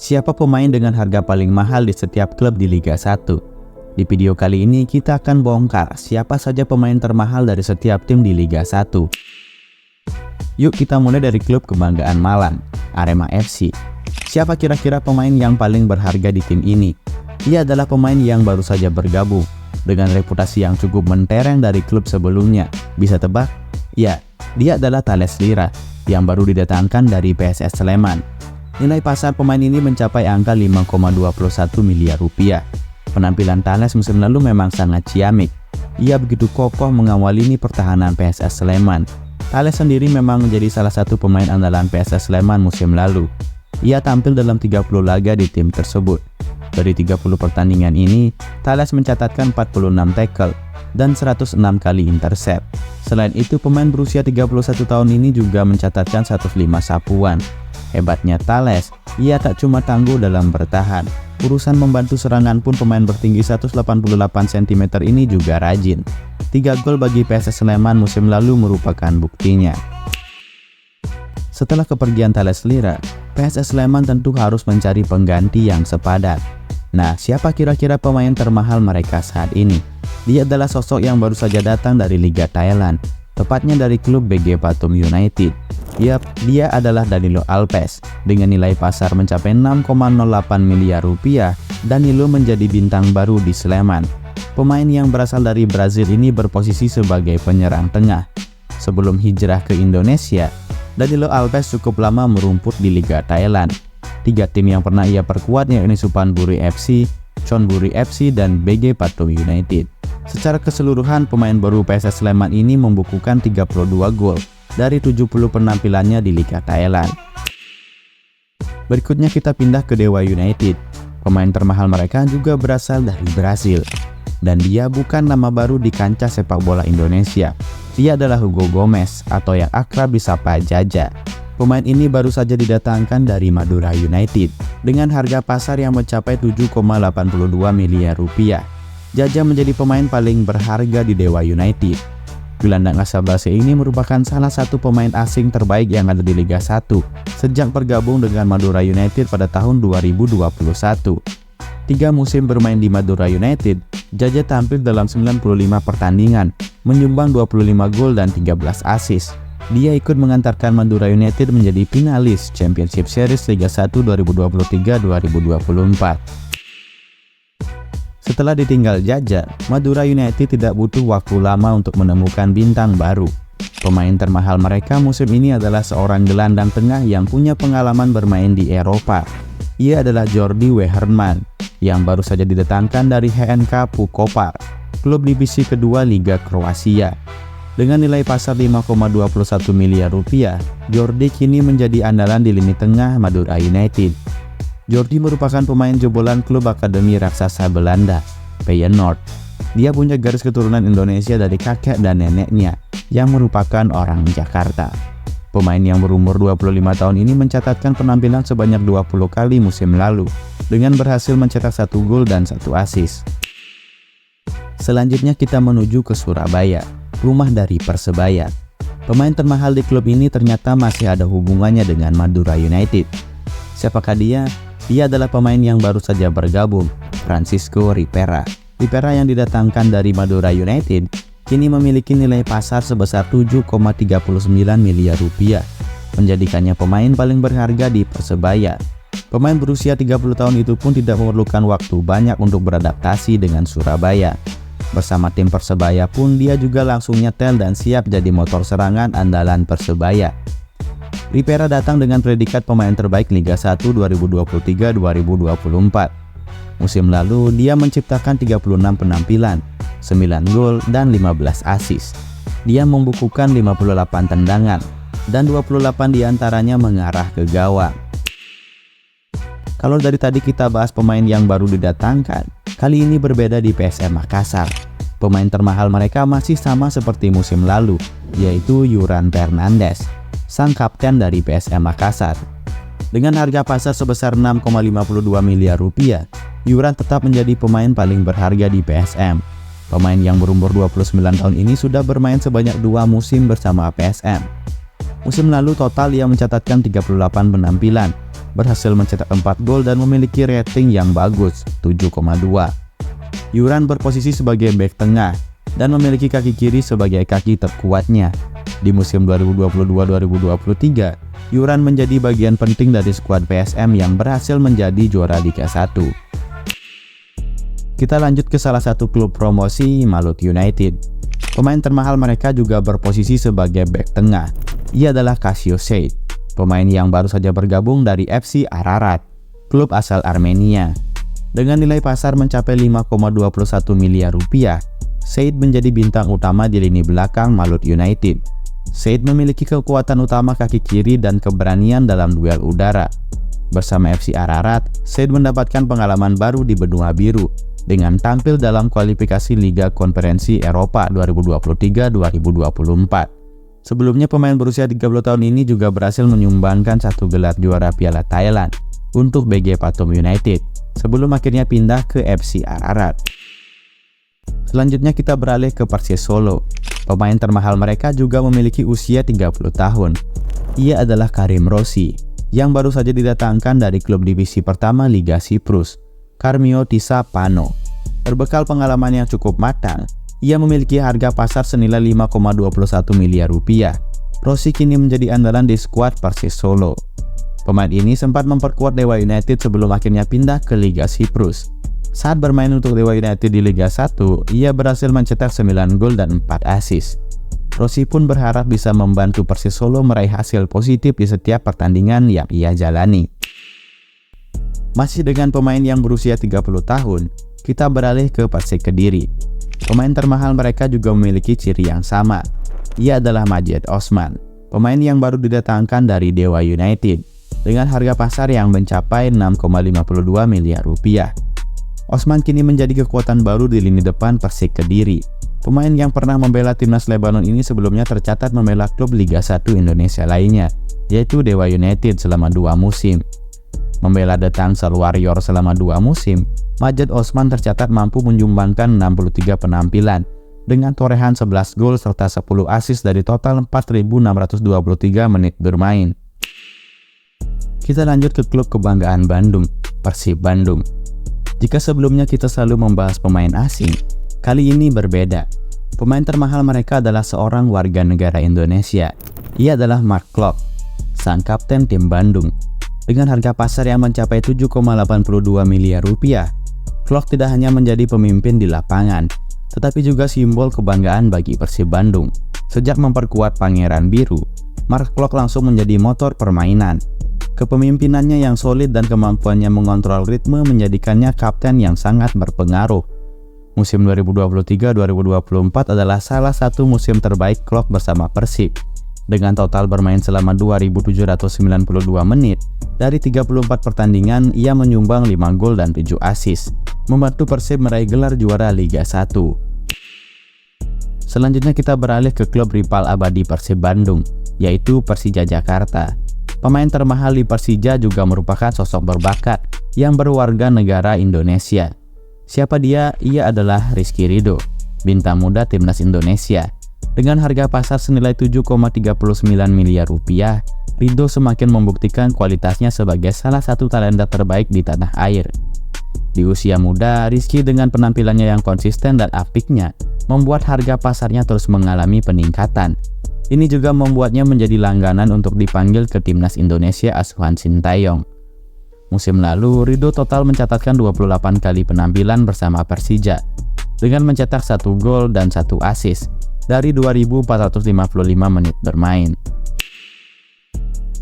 Siapa pemain dengan harga paling mahal di setiap klub di Liga 1? Di video kali ini kita akan bongkar siapa saja pemain termahal dari setiap tim di Liga 1. Yuk kita mulai dari klub kebanggaan Malang, Arema FC. Siapa kira-kira pemain yang paling berharga di tim ini? Ia adalah pemain yang baru saja bergabung, dengan reputasi yang cukup mentereng dari klub sebelumnya. Bisa tebak? Ya, dia adalah Thales Lira, yang baru didatangkan dari PSS Sleman. Nilai pasar pemain ini mencapai angka 5,21 miliar rupiah. Penampilan Thales musim lalu memang sangat ciamik. Ia begitu kokoh mengawali lini pertahanan PSS Sleman. Thales sendiri memang menjadi salah satu pemain andalan PSS Sleman musim lalu. Ia tampil dalam 30 laga di tim tersebut. Dari 30 pertandingan ini, Thales mencatatkan 46 tackle dan 106 kali intercept. Selain itu, pemain berusia 31 tahun ini juga mencatatkan 105 sapuan. Hebatnya Thales, ia tak cuma tangguh dalam bertahan. Urusan membantu serangan pun pemain bertinggi 188 cm ini juga rajin. 3 gol bagi PSS Sleman musim lalu merupakan buktinya. Setelah kepergian Thales Lira, PSS Sleman tentu harus mencari pengganti yang sepadan. Nah, siapa kira-kira pemain termahal mereka saat ini? Dia adalah sosok yang baru saja datang dari Liga Thailand, tepatnya dari klub BG Pathum United. Yap, dia adalah Danilo Alves. Dengan nilai pasar mencapai 6,08 miliar rupiah, Danilo menjadi bintang baru di Sleman. Pemain yang berasal dari Brazil ini berposisi sebagai penyerang tengah. Sebelum hijrah ke Indonesia, Danilo Alves cukup lama merumput di Liga Thailand. 3 tim yang pernah ia perkuat yakni Supanburi FC, Chonburi FC, dan BG Pathum United. Secara keseluruhan, pemain baru PSS Sleman ini membukukan 32 gol dari 70 penampilannya di Liga Thailand. Berikutnya kita pindah ke Dewa United. Pemain termahal mereka juga berasal dari Brasil. Dan dia bukan nama baru di kancah sepak bola Indonesia. Dia adalah Hugo Gomez atau yang akrab disapa Jaja. Pemain ini baru saja didatangkan dari Madura United dengan harga pasar yang mencapai 7,82 miliar rupiah. Jaja menjadi pemain paling berharga di Dewa United. Gelandang asal Brasil ini merupakan salah satu pemain asing terbaik yang ada di Liga 1 sejak bergabung dengan Madura United pada tahun 2021. 3 musim bermain di Madura United, Jaja tampil dalam 95 pertandingan, menyumbang 25 gol dan 13 assist. Dia ikut mengantarkan Madura United menjadi finalis Championship Series Liga 1 2023-2024. Setelah ditinggal Jaja, Madura United tidak butuh waktu lama untuk menemukan bintang baru. Pemain termahal mereka musim ini adalah seorang gelandang tengah yang punya pengalaman bermain di Eropa. Ia adalah Jordi Weherman, yang baru saja didatangkan dari HNK Pukopar, klub divisi kedua Liga Kroasia. Dengan nilai pasar 5,21 miliar rupiah, Jordi kini menjadi andalan di lini tengah Madura United. Jordi merupakan pemain jebolan klub akademi raksasa Belanda, Feyenoord. Dia punya garis keturunan Indonesia dari kakek dan neneknya, yang merupakan orang Jakarta. Pemain yang berumur 25 tahun ini mencatatkan penampilan sebanyak 20 kali musim lalu, dengan berhasil mencetak 1 gol dan 1 assist. Selanjutnya kita menuju ke Surabaya, rumah dari Persebaya. Pemain termahal di klub ini ternyata masih ada hubungannya dengan Madura United. Siapakah dia? Dia adalah pemain yang baru saja bergabung, Francisco Rivera. Rivera yang didatangkan dari Madura United kini memiliki nilai pasar sebesar 7,39 miliar rupiah, menjadikannya pemain paling berharga di Persebaya. Pemain berusia 30 tahun itu pun tidak memerlukan waktu banyak untuk beradaptasi dengan Surabaya. Bersama tim Persebaya pun dia juga langsung nyetel dan siap jadi motor serangan andalan Persebaya. Rivera datang dengan predikat pemain terbaik Liga 1 2023-2024. Musim lalu dia menciptakan 36 penampilan, 9 gol dan 15 assist. Dia membukukan 58 tendangan dan 28 diantaranya mengarah ke gawang. Kalau dari tadi kita bahas pemain yang baru didatangkan, kali ini berbeda di PSM Makassar. Pemain termahal mereka masih sama seperti musim lalu, yaitu Yuran Fernandes, sang kapten dari PSM Makassar. Dengan harga pasar sebesar 6,52 miliar rupiah, Yuran tetap menjadi pemain paling berharga di PSM. Pemain yang berumur 29 tahun ini sudah bermain sebanyak 2 musim bersama PSM. Musim lalu total ia mencatatkan 38 penampilan berhasil mencetak 4 gol dan memiliki rating yang bagus, 7,2. Yuran berposisi sebagai bek tengah dan memiliki kaki kiri sebagai kaki terkuatnya. Di musim 2022-2023, Yuran menjadi bagian penting dari skuad PSM yang berhasil menjadi juara Liga 1. Kita lanjut ke salah satu klub promosi, Malut United. Pemain termahal mereka juga berposisi sebagai bek tengah. Ia adalah Kasio Seyd, pemain yang baru saja bergabung dari FC Ararat, klub asal Armenia. Dengan nilai pasar mencapai 5,21 miliar rupiah, Seyd menjadi bintang utama di lini belakang Malut United. Seyd memiliki kekuatan utama kaki kiri dan keberanian dalam duel udara. Bersama FC Ararat, Seyd mendapatkan pengalaman baru di benua biru dengan tampil dalam kualifikasi Liga Konferensi Eropa 2023-2024. Sebelumnya pemain berusia 30 tahun ini juga berhasil menyumbangkan 1 gelar juara Piala Thailand untuk BG Pathum United sebelum akhirnya pindah ke FC Ararat. Selanjutnya kita beralih ke Persis Solo. Pemain termahal mereka juga memiliki usia 30 tahun. Ia adalah Karim Rossi yang baru saja didatangkan dari klub divisi pertama Liga Siprus, Karmiotica Pano. Berbekal pengalaman yang cukup matang, ia memiliki harga pasar senilai 5,21 miliar rupiah. Rossi kini menjadi andalan di skuad Persis Solo. Pemain ini sempat memperkuat Dewa United sebelum akhirnya pindah ke Liga Siprus. Saat bermain untuk Dewa United di Liga 1, ia berhasil mencetak 9 gol dan 4 assist. Rossi pun berharap bisa membantu Persis Solo meraih hasil positif di setiap pertandingan yang ia jalani. Masih dengan pemain yang berusia 30 tahun, kita beralih ke Persik Kediri. Pemain termahal mereka juga memiliki ciri yang sama. Ia adalah Majed Osman, pemain yang baru didatangkan dari Dewa United dengan harga pasar yang mencapai 6,52 miliar rupiah. Osman kini menjadi kekuatan baru di lini depan Persik Kediri. Pemain yang pernah membela timnas Lebanon ini sebelumnya tercatat membela klub Liga 1 Indonesia lainnya, yaitu Dewa United selama 2 musim. Membela The Tangsel Warrior selama 2 musim, Majed Osman tercatat mampu menyumbangkan 63 penampilan dengan torehan 11 gol serta 10 assist dari total 4.623 menit bermain. Kita lanjut ke klub kebanggaan Bandung, Persib Bandung. Jika sebelumnya kita selalu membahas pemain asing, kali ini berbeda. Pemain termahal mereka adalah seorang warga negara Indonesia. Ia adalah Mark Klok, sang kapten tim Bandung. Dengan harga pasar yang mencapai 7,82 miliar rupiah, Klok tidak hanya menjadi pemimpin di lapangan, tetapi juga simbol kebanggaan bagi Persib Bandung. Sejak memperkuat Pangeran Biru, Mark Klok langsung menjadi motor permainan. Kepemimpinannya yang solid dan kemampuannya mengontrol ritme menjadikannya kapten yang sangat berpengaruh. Musim 2023-2024 adalah salah satu musim terbaik Klok bersama Persib. Dengan total bermain selama 2.792 menit, dari 34 pertandingan ia menyumbang 5 gol dan 7 assist, membantu Persib meraih gelar juara Liga 1. Selanjutnya kita beralih ke klub rival abadi Persib Bandung, yaitu Persija Jakarta. Pemain termahal di Persija juga merupakan sosok berbakat yang berwarga negara Indonesia. Siapa dia? Ia adalah Rizky Ridho, bintang muda timnas Indonesia. Dengan harga pasar senilai 7,39 miliar rupiah, Ridho semakin membuktikan kualitasnya sebagai salah satu talenta terbaik di tanah air. Di usia muda, Rizky dengan penampilannya yang konsisten dan apiknya membuat harga pasarnya terus mengalami peningkatan. Ini juga membuatnya menjadi langganan untuk dipanggil ke timnas Indonesia asuhan Sintayong. Musim lalu, Ridho total mencatatkan 28 kali penampilan bersama Persija, dengan mencetak 1 gol dan 1 assist dari 2.455 menit bermain.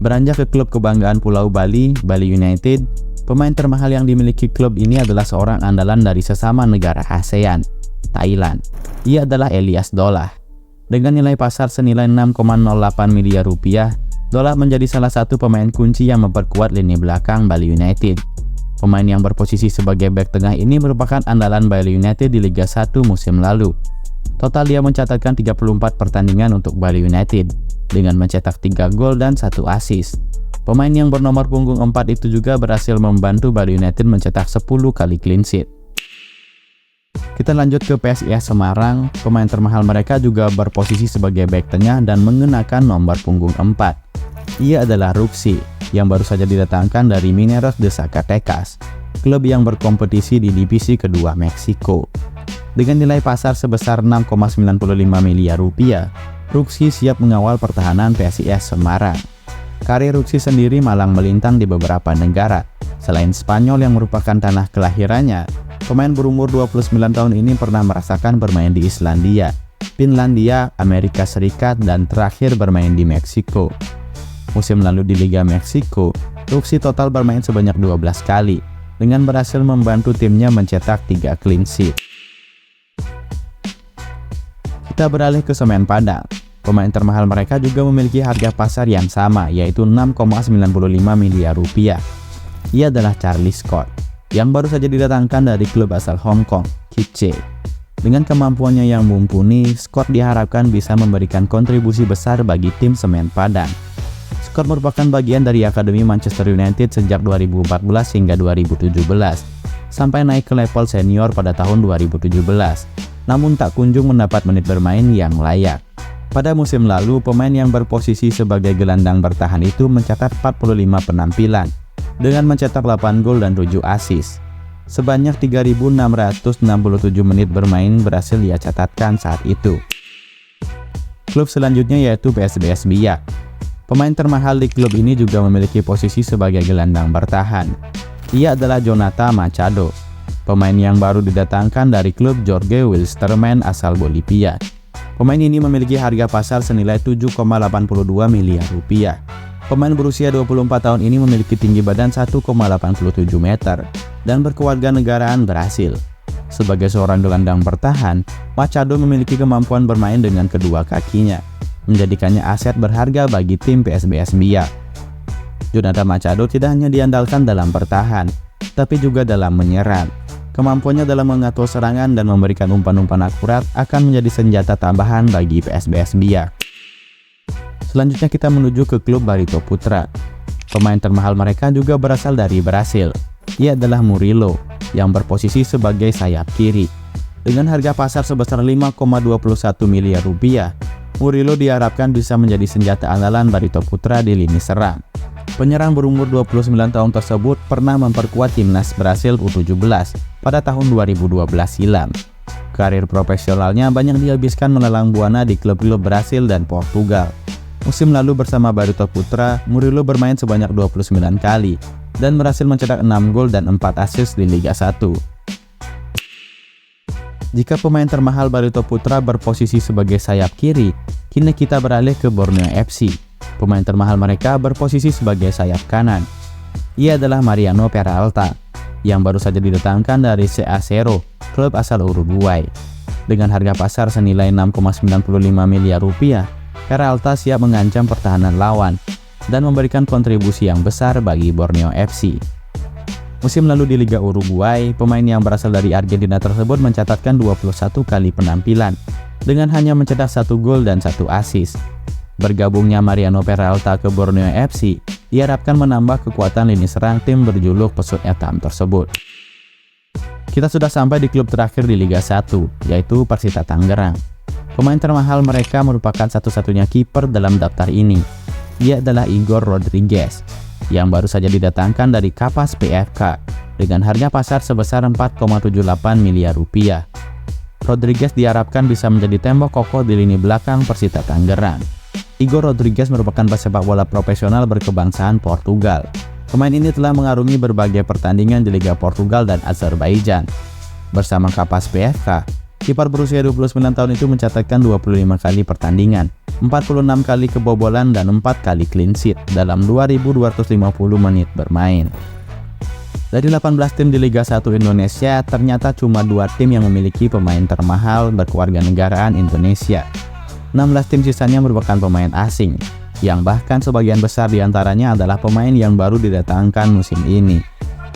Beranjak ke klub kebanggaan Pulau Bali, Bali United, pemain termahal yang dimiliki klub ini adalah seorang andalan dari sesama negara ASEAN, Thailand. Ia adalah Elias Dolah. Dengan nilai pasar senilai 6,08 miliar rupiah, Dolah menjadi salah satu pemain kunci yang memperkuat lini belakang Bali United. Pemain yang berposisi sebagai bek tengah ini merupakan andalan Bali United di Liga 1 musim lalu. Total dia mencatatkan 34 pertandingan untuk Bali United, dengan mencetak 3 gol dan 1 assist. Pemain yang bernomor punggung 4 itu juga berhasil membantu Bali United mencetak 10 kali clean sheet. Kita lanjut ke PSIS Semarang. Pemain termahal mereka juga berposisi sebagai bek tengah dan mengenakan nomor punggung 4. Ia adalah Ruxy, yang baru saja didatangkan dari Mineros de Zacatecas, klub yang berkompetisi di divisi kedua Meksiko. Dengan nilai pasar sebesar 6,95 miliar rupiah, Ruxy siap mengawal pertahanan PSIS Semarang. Karir Ruxy sendiri malang melintang di beberapa negara. Selain Spanyol yang merupakan tanah kelahirannya, pemain berumur 29 tahun ini pernah merasakan bermain di Islandia, Finlandia, Amerika Serikat, dan terakhir bermain di Meksiko. Musim lalu di Liga Meksiko, Ruxy total bermain sebanyak 12 kali, dengan berhasil membantu timnya mencetak 3 clean sheet. Kita beralih ke Semen Padang. Pemain termahal mereka juga memiliki harga pasar yang sama, yaitu 6,95 miliar rupiah. Ia adalah Charlie Scott, yang baru saja didatangkan dari klub asal Hong Kong, Kitche. Dengan kemampuannya yang mumpuni, Scott diharapkan bisa memberikan kontribusi besar bagi tim Semen Padang. Scott merupakan bagian dari Akademi Manchester United sejak 2014 hingga 2017, sampai naik ke level senior pada tahun 2017, namun tak kunjung mendapat menit bermain yang layak. Pada musim lalu, pemain yang berposisi sebagai gelandang bertahan itu mencatat 45 penampilan, dengan mencetak 8 gol dan 7 assist. Sebanyak 3.667 menit bermain berhasil ia catatkan saat itu. Klub selanjutnya yaitu PSBS Biak. Pemain termahal di klub ini juga memiliki posisi sebagai gelandang bertahan. Ia adalah Jonathan Machado, pemain yang baru didatangkan dari klub Jorge Wilstermann asal Bolivia. Pemain ini memiliki harga pasar senilai 7,82 miliar rupiah. Pemain berusia 24 tahun ini memiliki tinggi badan 1,87 meter dan berkewarganegaraan Brasil. Sebagai seorang gelandang bertahan, Machado memiliki kemampuan bermain dengan kedua kakinya, menjadikannya aset berharga bagi tim PSBS Biak. Jonathan Machado tidak hanya diandalkan dalam bertahan, tapi juga dalam menyerang. Kemampuannya dalam mengatur serangan dan memberikan umpan-umpan akurat akan menjadi senjata tambahan bagi PSBS Biak. Selanjutnya kita menuju ke klub Barito Putra. Pemain termahal mereka juga berasal dari Brasil. Ia adalah Murilo, yang berposisi sebagai sayap kiri. Dengan harga pasar sebesar 5,21 miliar rupiah, Murilo diharapkan bisa menjadi senjata andalan Barito Putra di lini serang. Penyerang berumur 29 tahun tersebut pernah memperkuat timnas Brasil U17 pada tahun 2012 silam. Karir profesionalnya banyak dihabiskan melelang buana di klub-klub Brasil dan Portugal. Musim lalu bersama Barito Putra, Murilo bermain sebanyak 29 kali dan berhasil mencetak 6 gol dan 4 assist di Liga 1. Jika pemain termahal Barito Putra berposisi sebagai sayap kiri, kini kita beralih ke Borneo FC. Pemain termahal mereka berposisi sebagai sayap kanan. Ia adalah Mariano Peralta, yang baru saja didatangkan dari CA Cerro, klub asal Uruguay. Dengan harga pasar senilai 6,95 miliar rupiah, Peralta siap mengancam pertahanan lawan dan memberikan kontribusi yang besar bagi Borneo FC. Musim lalu di Liga Uruguay, pemain yang berasal dari Argentina tersebut mencatatkan 21 kali penampilan, dengan hanya mencetak 1 gol dan 1 assist. Bergabungnya Mariano Peralta ke Borneo FC diharapkan menambah kekuatan lini serang tim berjuluk Pesut Etam tersebut. Kita sudah sampai di klub terakhir di Liga 1, yaitu Persita Tangerang. Pemain termahal mereka merupakan satu-satunya kiper dalam daftar ini. Ia adalah Igor Rodriguez, yang baru saja didatangkan dari Kapas PFK dengan harga pasar sebesar 4,78 miliar rupiah. Rodriguez diharapkan bisa menjadi tembok kokoh di lini belakang Persita Tangerang. Igor Rodriguez merupakan pesepak bola profesional berkebangsaan Portugal. Pemain ini telah mengarungi berbagai pertandingan di Liga Portugal dan Azerbaijan. Bersama Kapas PFK, kiper berusia 29 tahun itu mencatatkan 25 kali pertandingan, 46 kali kebobolan dan 4 kali clean sheet dalam 2.250 menit bermain. Dari 18 tim di Liga 1 Indonesia, ternyata cuma 2 tim yang memiliki pemain termahal berkewarganegaraan Indonesia. 16 tim sisanya merupakan pemain asing, yang bahkan sebagian besar diantaranya adalah pemain yang baru didatangkan musim ini.